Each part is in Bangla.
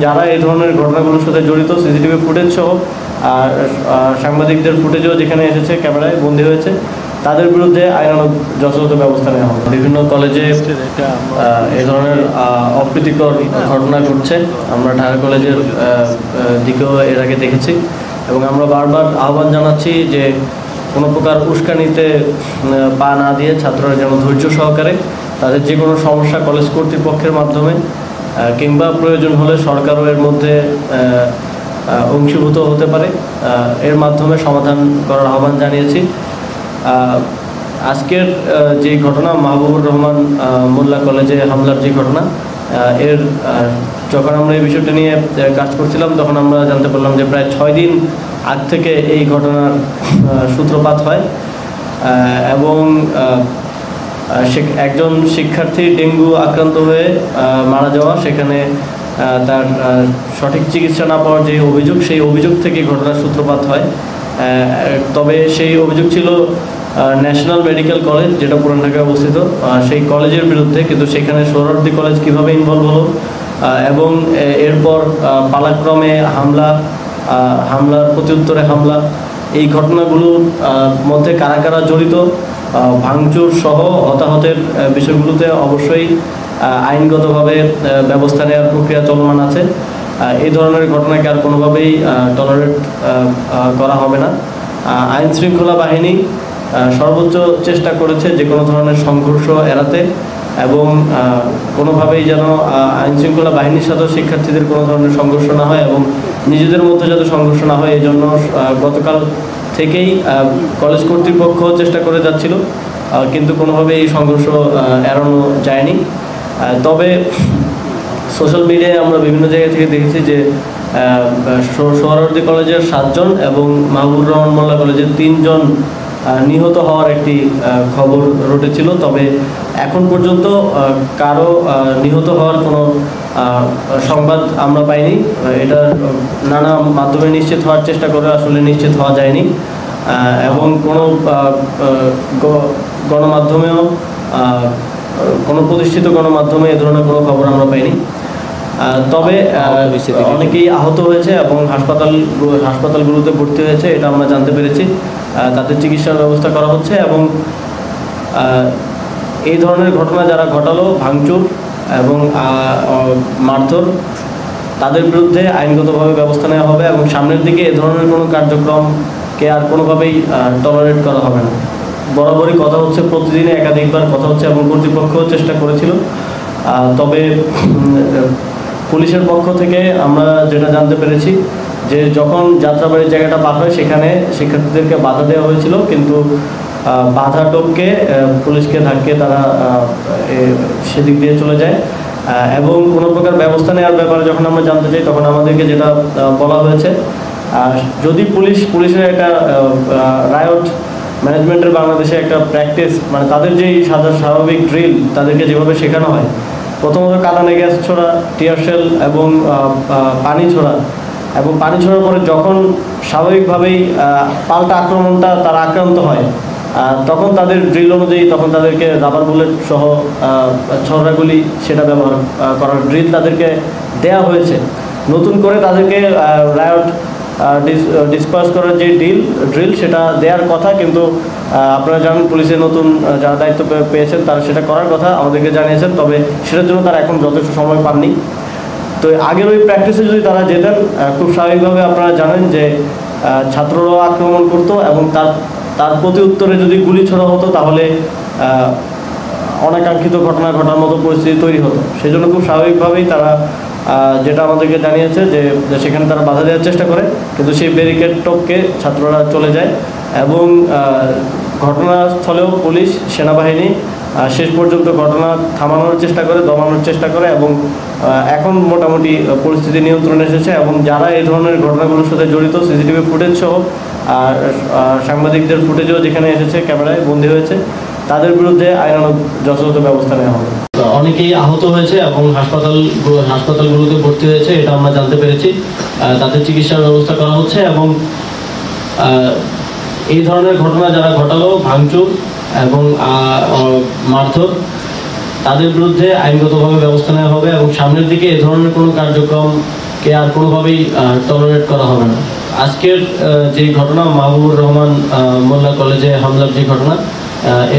যারা এই ধরনের ঘটনাগুলোর সাথে জড়িত সিসিটিভি ফুটেজ সহ সাংবাদিকদের ফুটেজও যেখানে এসেছে ক্যামেরায় বন্দী হয়েছে তাদের বিরুদ্ধে আইনানুগ যথাযথ ব্যবস্থা নেওয়া হবে। বিভিন্ন কলেজে এই ধরনের অপ্রীতিকর ঘটনা ঘটছে, আমরা ঢাকা কলেজের দিকেও এর আগে দেখেছি এবং আমরা বারবার আহ্বান জানাচ্ছি যে কোনো প্রকার উস্কানিতে পা না দিয়ে ছাত্ররা যেন ধৈর্য সহকারে তাদের যে কোনো সমস্যা কলেজ কর্তৃপক্ষের মাধ্যমে কিংবা প্রয়োজন হলে সরকারও এর মধ্যে অংশীভূত হতে পারে, এর মাধ্যমে সমাধান করার আহ্বান জানিয়েছি। আজকের যে ঘটনা মাহবুবুর রহমান মোল্লা কলেজে হামলার যে ঘটনা, এর যখন আমরা এই বিষয়টা নিয়ে কাজ করছিলাম তখন আমরা জানতে পারলাম যে প্রায় 6 দিন আগ থেকে এই ঘটনার সূত্রপাত হয় এবং একজন শিক্ষার্থী ডেঙ্গু আক্রান্ত হয়ে মারা যাওয়া, সেখানে তার সঠিক চিকিৎসা না পাওয়ার যে অভিযোগ, সেই অভিযোগ থেকে ঘটনার সূত্রপাত হয়। তবে সেই অভিযোগ ছিল ন্যাশনাল মেডিকেল কলেজ, যেটা পুরান ঢাকায় অবস্থিত, সেই কলেজের বিরুদ্ধে। কিন্তু সেখানে সোহরাওয়ার্দী কলেজ কীভাবে ইনভলভ হলো এবং এরপর পালাক্রমে হামলার প্রত্যুত্তরে হামলা, এই ঘটনাগুলোর মধ্যে কারা কারা জড়িত, ভাঙচুর সহ হতাহতের বিষয়গুলোতে অবশ্যই আইনগতভাবে ব্যবস্থা নেওয়ার প্রক্রিয়া চলমান আছে। এই ধরনের ঘটনাকে আর কোনোভাবেই টলারেট করা হবে না। আইন শৃঙ্খলা বাহিনী সর্বোচ্চ চেষ্টা করেছে যে কোনো ধরনের সংঘর্ষ এড়াতে এবং কোনোভাবেই যেন আইন শৃঙ্খলা বাহিনীর সাথে শিক্ষার্থীদের কোনো ধরনের সংঘর্ষ না হয় এবং নিজেদের মধ্যে যাতে সংঘর্ষ না হয়, এই জন্য গতকাল থেকেই কলেজ কর্তৃপক্ষ চেষ্টা করে যাচ্ছিল, কিন্তু কোনোভাবেই এই সংঘর্ষ এড়ানো যায়নি। তবে সোশ্যাল মিডিয়ায় আমরা বিভিন্ন জায়গা থেকে দেখেছি যে সোহরাওয়ার্দী কলেজের 7 জন এবং মাহবুবুর রহমান মোল্লা কলেজের 3 জন নিহত হওয়ার একটি খবর রটেছিল। তবে এখন পর্যন্ত কারো নিহত হওয়ার কোনো সংবাদ আমরা পাইনি। এটা নানা মাধ্যমে নিশ্চিত হওয়ার চেষ্টা করে আসলে নিশ্চিত হওয়া যায়নি এবং কোনো গণমাধ্যমেও কোনো প্রতিষ্ঠিত গণমাধ্যমে এ ধরনের কোনো খবর আমরা পাইনি। তবে অনেকেই আহত হয়েছে এবং হাসপাতালগুলোতে ভর্তি হয়েছে, এটা আমরা জানতে পেরেছি। তাদের চিকিৎসার ব্যবস্থা করা হচ্ছে এবং এই ধরনের ঘটনা যারা ঘটালো, ভাঙচুর এবং মারধর, তাদের বিরুদ্ধে আইনগতভাবে ব্যবস্থা নেওয়া হবে এবং সামনের দিকে এ ধরনের কোনো কার্যক্রমকে আর কোনোভাবেই টলারেট করা হবে না। বরাবরই কথা হচ্ছে, প্রতিদিনে একাধিকবার কথা হচ্ছে এবং কর্তৃপক্ষও চেষ্টা করেছিল। তবে পুলিশের পক্ষ থেকে আমরা যেটা জানতে পেরেছি যে যখন যাত্রাবাড়ির জায়গাটা পার হয় সেখানে শিক্ষার্থীদেরকে বাধা দেওয়া হয়েছিল, কিন্তু বাধা টপকে পুলিশকে ধাক্কে তারা সেদিক দিয়ে চলে যায় এবং কোনো প্রকার ব্যবস্থা নেওয়ার ব্যাপারে যখন আমরা জানতে চাই তখন আমাদেরকে যেটা বলা হয়েছে, যদি পুলিশের একটা রায়ট ম্যানেজমেন্টের বাংলাদেশে একটা প্র্যাকটিস, মানে তাদের যেই স্বাভাবিক ড্রিল তাদেরকে যেভাবে শেখানো হয়, প্রথমত কাঁদানে গ্যাস ছোড়া, টিয়ার শেল এবং পানি ছোড়া, এবং পানি ছোড়ার পরে যখন স্বাভাবিকভাবেই পাল্টা আক্রমণটা তারা আক্রান্ত হয়, তখন তাদের ড্রিল অনুযায়ী তখন তাদেরকে রাবার বুলেট সহ ছড়াগুলি সেটা ব্যবহার করার ড্রিল তাদেরকে দেয়া হয়েছে। নতুন করে তাদেরকে রায়ট ডিসপার্স করার যে ড্রিল সেটা দেওয়ার কথা, কিন্তু আপনারা জানেন পুলিশের নতুন যারা দায়িত্ব পেয়েছেন তারা সেটা করার কথা আমাদেরকে জানিয়েছেন, তবে সেটার জন্য তারা এখন যথেষ্ট সময় পাননি। তো আগের ওই প্র্যাকটিসে যদি তারা যেতেন, খুব স্বাভাবিকভাবে আপনারা জানেন যে ছাত্ররাও আক্রমণ করতো এবং তার প্রতি উত্তরে যদি গুলি ছোড়া হতো তাহলে অনাকাঙ্ক্ষিত ঘটনা ঘটার মতো পরিস্থিতি তৈরি হতো। সেই জন্য খুব স্বাভাবিকভাবেই তারা যেটা আমাদেরকে জানিয়েছে যে সেখানে তারা বাধা দেওয়ার চেষ্টা করে, কিন্তু সেই ব্যারিকেড টপকে ছাত্ররা চলে যায় এবং ঘটনাস্থলেও পুলিশ সেনাবাহিনী শেষ পর্যন্ত ঘটনা থামানোর চেষ্টা করে, দমানোর চেষ্টা করে এবং এখন মোটামুটি পরিস্থিতি নিয়ন্ত্রণে এসেছে এবং যারা এই ধরনের ঘটনাগুলোর সাথে জড়িত সিসিটিভি ফুটেজ সহ সাংবাদিকদের ফুটেজও যেখানে এসেছে ক্যামেরায় বন্দী হয়েছে, তাদের বিরুদ্ধে আইনানুগ যথাযথ ব্যবস্থা নেওয়া হবে। অনেকেই আহত হয়েছে এবং হাসপাতালগুলোতে ভর্তি হয়েছে, এটা আমরা জানতে পেরেছি। তাদের চিকিৎসার ব্যবস্থা করা হচ্ছে এবং এই ধরনের ঘটনা যারা ঘটালো, ভাঙচুর এবং মারধর, তাদের বিরুদ্ধে আইনগতভাবে ব্যবস্থা নেওয়া হবে এবং সামনের দিকে এ ধরনের কোনো কার্যক্রম কে আর কোনোভাবেই টলারেট করা হবে না। আজকের যে ঘটনা মাহবুবুর রহমান মোল্লা কলেজে হামলার যে ঘটনা,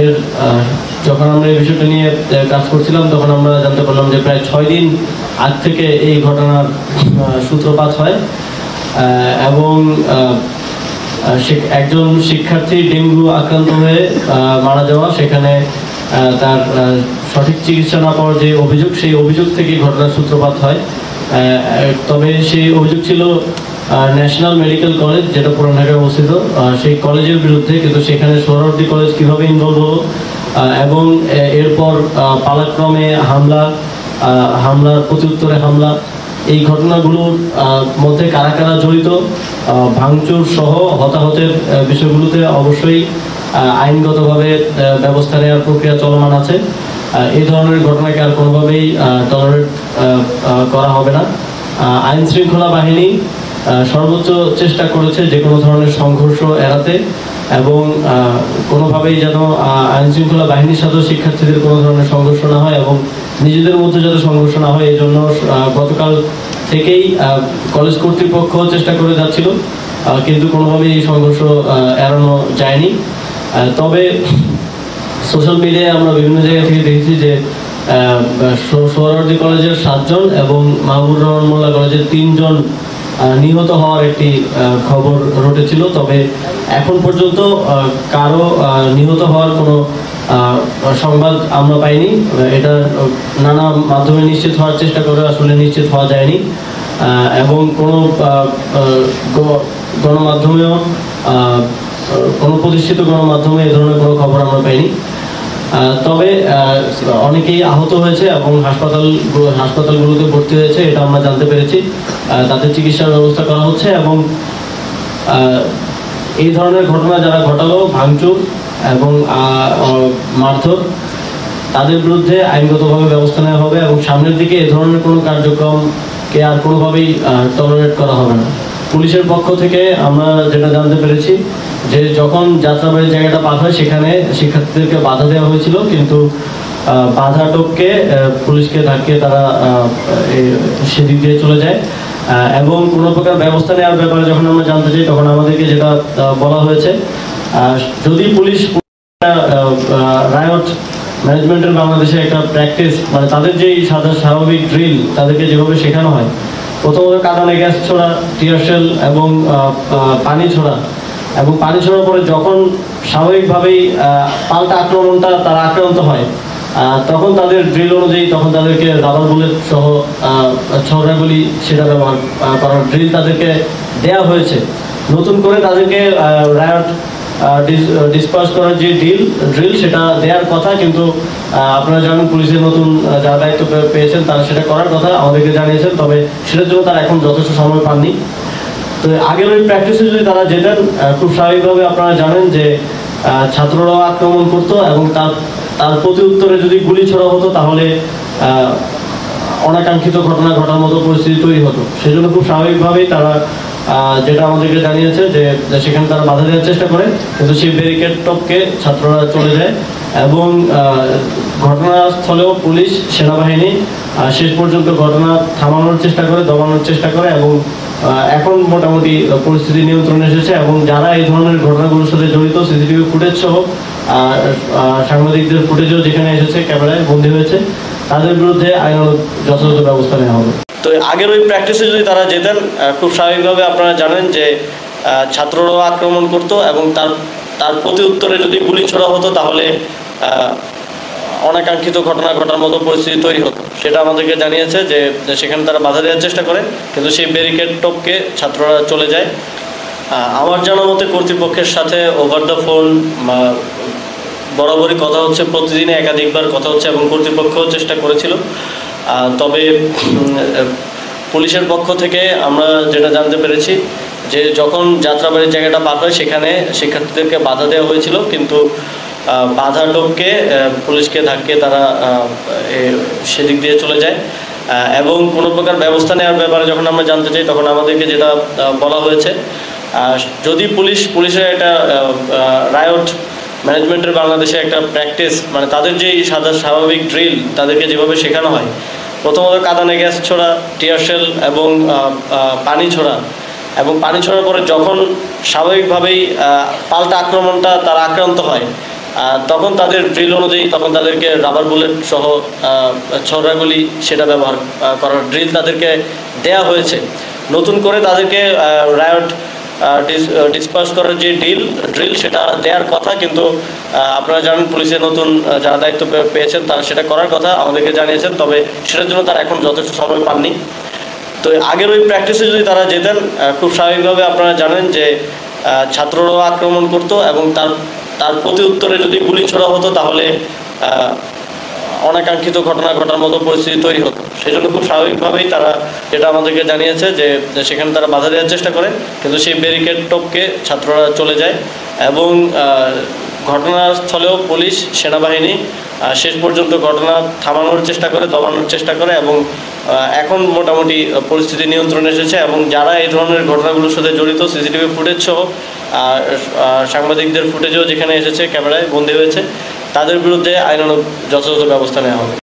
এর যখন আমরা এই বিষয়টা নিয়ে কাজ করছিলাম তখন আমরা জানতে পারলাম যে প্রায় 6 দিন আগ থেকে এই ঘটনার সূত্রপাত হয় এবং একজন শিক্ষার্থী ডেঙ্গু আক্রান্ত হয়ে মারা যাওয়া, সেখানে তার সঠিক চিকিৎসা না পাওয়ার যে অভিযোগ, সেই অভিযোগ থেকে ঘটনার সূত্রপাত হয়। তবে সেই অভিযোগ ছিল ন্যাশনাল মেডিকেল কলেজ, যেটা পুরান ঢাকায় অবস্থিত, সেই কলেজের বিরুদ্ধে। কিন্তু সেখানে সোহরাওয়ার্দী কলেজ কীভাবে ইনভলভ হলো এবং এরপর পালাক্রমে হামলার প্রত্যুত্তরে হামলা, এই ঘটনাগুলোর মধ্যে কারা কারা জড়িত, ভাঙচুর সহ হতাহতের বিষয়গুলোতে অবশ্যই আইনগতভাবে ব্যবস্থা নেওয়ার প্রক্রিয়া চলমান আছে। এই ধরনের ঘটনাকে আর কোনোভাবেই টলারেট করা হবে না। আইন শৃঙ্খলা বাহিনী সর্বোচ্চ চেষ্টা করেছে যে কোনো ধরনের সংঘর্ষ এড়াতে এবং কোনোভাবেই যেন আইন শৃঙ্খলা বাহিনীর সাথে শিক্ষার্থীদের কোনো ধরনের সংঘর্ষ না হয় এবং নিজেদের মধ্যে যাতে সংঘর্ষ না হয়, এই জন্য গতকাল থেকেই কলেজ কর্তৃপক্ষ চেষ্টা করে যাচ্ছিল, কিন্তু কোনোভাবেই এই সংঘর্ষ এড়ানো যায়নি। তবে সোশ্যাল মিডিয়ায় আমরা বিভিন্ন জায়গা থেকে দেখেছি যে সোহরাওয়ার্দী কলেজের 7 জন এবং মাহবুবুর রহমান মোল্লা কলেজের 3 জন নিহত হওয়ার একটি খবর রটেছিল। তবে এখন পর্যন্ত কারো নিহত হওয়ার কোনো সংবাদ আমরা পাইনি। এটা নানা মাধ্যমে নিশ্চিত হওয়ার চেষ্টা করে আসলে নিশ্চিত হওয়া যায়নি এবং কোনো গণমাধ্যমেও কোনো প্রতিষ্ঠিত গণমাধ্যমে এ ধরনের কোনো খবর আমরা পাইনি। তবে অনেকেই আহত হয়েছে এবং হাসপাতালগুলোতে ভর্তি হয়েছে, এটা আমরা জানতে পেরেছি। তাদের চিকিৎসার ব্যবস্থা করা হচ্ছে এবং এই ধরনের ঘটনা যারা ঘটালো, ভাঙচুর এবং মারধর, তাদের বিরুদ্ধে আইনগতভাবে ব্যবস্থা নেওয়া হবে এবং সামনের দিকে এ ধরনের কোনো কার্যক্রমকে আর কোনোভাবেই টলারেট করা হবে না। পুলিশের পক্ষ থেকে আমরা যেটা জানতে পেরেছি যে যখন যাত্রাবাড়ির জায়গাটা পার হয় সেখানে শিক্ষার্থীদেরকে বাধা দেওয়া হয়েছিল, কিন্তু বাধা টপকে পুলিশকে ধাক্কে তারা সেদিক দিয়ে চলে যায় এবং কোনো প্রকার ব্যবস্থা নেওয়ার ব্যাপারে যখন আমরা জানতে চাই তখন আমাদেরকে যেটা বলা হয়েছে, যদি পুলিশ রায়ট ম্যানেজমেন্টের বাংলাদেশে একটা প্র্যাকটিস, মানে তাদের যেই স্বাভাবিক ড্রিল তাদেরকে যেভাবে শেখানো হয়, প্রথমত কাঁদানে গ্যাস ছোড়া, টিয়ারশেল এবং পানি ছোড়া, এবং পানি ছোড়ার পরে যখন স্বাভাবিকভাবেই পাল্টা আক্রমণটা তারা আক্রান্ত হয়, তখন তাদের ড্রিল অনুযায়ী তখন তাদেরকে রাবার বুলেট সহ ছড়াগুলি সেটা ব্যবহার করার ড্রিল তাদেরকে দেয়া হয়েছে। নতুন করে তাদেরকে রায়ট ডিসপার্স করার যে ড্রিল সেটা দেওয়ার কথা, কিন্তু আপনারা জানেন পুলিশের নতুন যারা দায়িত্ব পেয়েছেন তারা সেটা করার কথা আমাদেরকে জানিয়েছেন, তবে সেটার জন্য তারা এখন যথেষ্ট সময় পাননি। তো আগের ওই প্র্যাকটিসে যদি তারা যেতেন, খুব স্বাভাবিকভাবে আপনারা জানেন যে ছাত্ররাও আক্রমণ করতো এবং তার প্রতি উত্তরে যদি গুলি ছোড়া হতো তাহলে অনাকাঙ্ক্ষিত ঘটনা ঘটার মতো পরিস্থিতি তৈরি হতো। সেজন্য খুব স্বাভাবিকভাবেই তারা যেটা আমাদেরকে জানিয়েছে যে সেখানে তারা বাধা দেওয়ার চেষ্টা করে, কিন্তু সেই ব্যারিকেড টপকে ছাত্ররা চলে যায় এবং ঘটনাস্থলেও পুলিশ সেনাবাহিনী শেষ পর্যন্ত ঘটনা থামানোর চেষ্টা করে, দমানোর চেষ্টা করে এবং এখন মোটামুটি পরিস্থিতি নিয়ন্ত্রণে এসেছে এবং যারা এই ধরনের ঘটনাগুলোর সাথে জড়িত, সিসিটিভি ফুটেজ সহ সাংবাদিকদের ফুটেজও যেখানে এসেছে ক্যামেরায় বন্দী হয়েছে, তাদের বিরুদ্ধে আইনানুগ যথাযথ ব্যবস্থা নেওয়া হবে। তো আগের ওই প্র্যাকটিসে যদি তারা যেতেন, খুব স্বাভাবিকভাবে আপনারা জানেন যে ছাত্ররাও আক্রমণ করতো এবং তার প্রতি উত্তরে যদি গুলি ছোড়া হতো তাহলে অনাকাঙ্ক্ষিত ঘটনা ঘটার মতো পরিস্থিতি তৈরি হতো। সেটা আমাদেরকে জানিয়েছে যে সেখানে তারা বাধা দেওয়ার চেষ্টা করে, কিন্তু সেই ব্যারিকেড টপকে ছাত্ররা চলে যায়। আমার জানা মতে কর্তৃপক্ষের সাথে ওভার দ্য ফোন বরাবরই কথা হচ্ছে, প্রতিদিনে একাধিকবার কথা হচ্ছে এবং কর্তৃপক্ষও চেষ্টা করেছিল। তবে পুলিশের পক্ষ থেকে আমরা যেটা জানতে পেরেছি যে যখন যাত্রাবাড়ির জায়গাটা পার হয় সেখানে শিক্ষার্থীদেরকে বাধা দেওয়া হয়েছিল, কিন্তু বাধা টপকে পুলিশকে ধাক্কে তারা সেদিক দিয়ে চলে যায় এবং কোনো প্রকার ব্যবস্থা নেওয়ার ব্যাপারে যখন আমরা জানতে চাই তখন আমাদেরকে যেটা বলা হয়েছে, যদি পুলিশের একটা রায়ট ম্যানেজমেন্টের বাংলাদেশে একটা প্র্যাকটিস, মানে তাদের যেই স্বাভাবিক ড্রিল তাদেরকে যেভাবে শেখানো হয়, প্রথমত কাঁদানে গ্যাস ছোড়া, টিয়ারশেল এবং পানি ছোড়া, এবং পানি ছোড়ার পরে যখন স্বাভাবিকভাবেই পাল্টা আক্রমণটা তারা আক্রান্ত হয়, তখন তাদের ড্রিল অনুযায়ী তখন তাদেরকে রাবার বুলেট সহ ছড়াগুলি সেটা ব্যবহার করার ড্রিল তাদেরকে দেয়া হয়েছে। নতুন করে তাদেরকে রায়ট ডিসপার্স করার যে ড্রিল সেটা দেওয়ার কথা, কিন্তু আপনারা জানেন পুলিশের নতুন যারা দায়িত্ব পেয়েছেন তারা সেটা করার কথা আমাদেরকে জানিয়েছেন, তবে সেটার জন্য তারা এখন যথেষ্ট সময় পাননি। তো আগের ওই প্র্যাকটিসে যদি তারা যেতেন, খুব স্বাভাবিকভাবে আপনারা জানেন যে ছাত্ররাও আক্রমণ করতো এবং তার প্রতি উত্তরে যদি গুলি ছোড়া হতো তাহলে অনাকাঙ্ক্ষিত ঘটনা ঘটার মতো পরিস্থিতি তৈরি হতো। সেই জন্য খুব স্বাভাবিকভাবেই তারা যেটা আমাদেরকে জানিয়েছে যে সেখানে তারা বাধা দেওয়ার চেষ্টা করে, কিন্তু সেই ব্যারিকেড টপকে ছাত্ররা চলে যায় এবং ঘটনাস্থলেও পুলিশ সেনাবাহিনী শেষ পর্যন্ত ঘটনা থামানোর চেষ্টা করে, দমানোর চেষ্টা করে এবং এখন মোটামুটি পরিস্থিতি নিয়ন্ত্রণে এসেছে। এবং যারা এই ধরনের ঘটনাগুলোর সাথে জড়িত, সিসিটিভি ফুটেজ সহ সাংবাদিকদের ফুটেজও যেখানে এসেছে ক্যামেরায় বন্দী হয়েছে, তাদের বিরুদ্ধে আইনানুগ যথাযথ ব্যবস্থা নেওয়া হবে।